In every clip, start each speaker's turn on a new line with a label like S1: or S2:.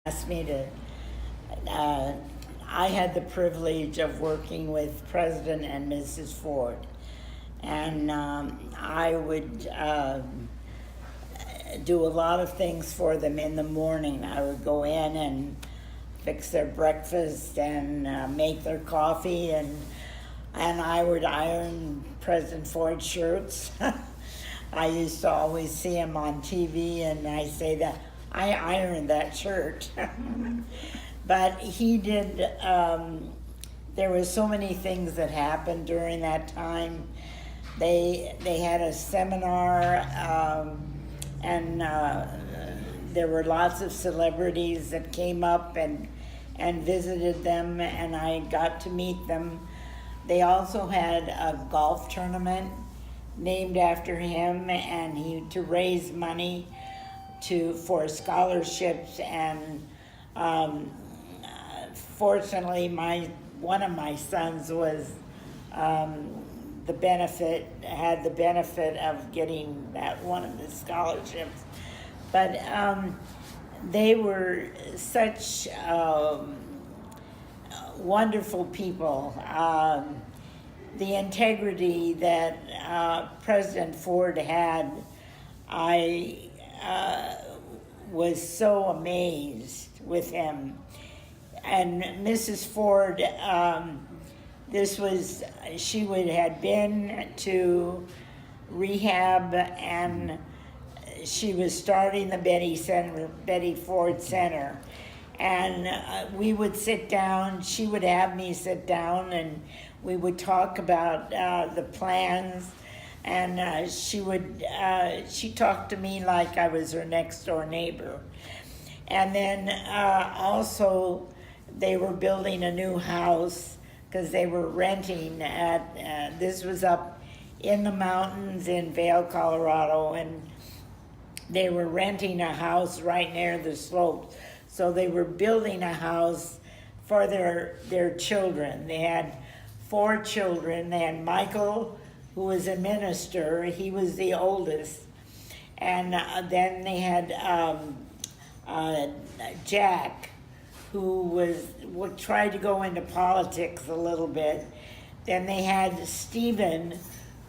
S1: asked me to. Uh, I had the privilege of working with President and Mrs. Ford, and I would do a lot of things for them in the morning. I would go in and fix their breakfast and make their coffee, and I would iron President Ford shirts. I used to always see him on TV, and I say that I ironed that shirt. But he did. There were so many things that happened during that time. They had a seminar, and there were lots of celebrities that came up and visited them, and I got to meet them. They also had a golf tournament named after him, and to raise money for scholarships. And fortunately, one of my sons was had the benefit of getting that one of the scholarships. But they were such wonderful people. The integrity that President Ford had, I was so amazed with him. And Mrs. Ford, she had been to rehab, and she was starting the Betty Ford Center. And we would sit down, she would have me sit down, and we would talk about the plans. And she talked to me like I was her next door neighbor. And then also they were building a new house because they were renting this was up in the mountains in Vail, Colorado, and they were renting a house right near the slopes. So they were building a house for their children. They had 4 children. They had Michael, who was a minister. He was the oldest. And then they had Jack, who tried to go into politics a little bit. Then they had Stephen,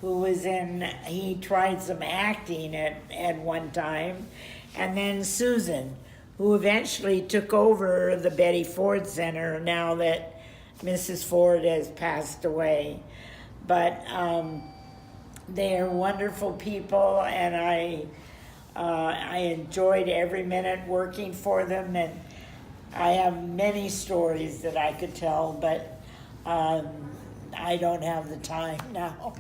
S1: he tried some acting at one time. And then Susan, who eventually took over the Betty Ford Center now that Mrs. Ford has passed away. But they are wonderful people, and I enjoyed every minute working for them. And I have many stories that I could tell, but I don't have the time now.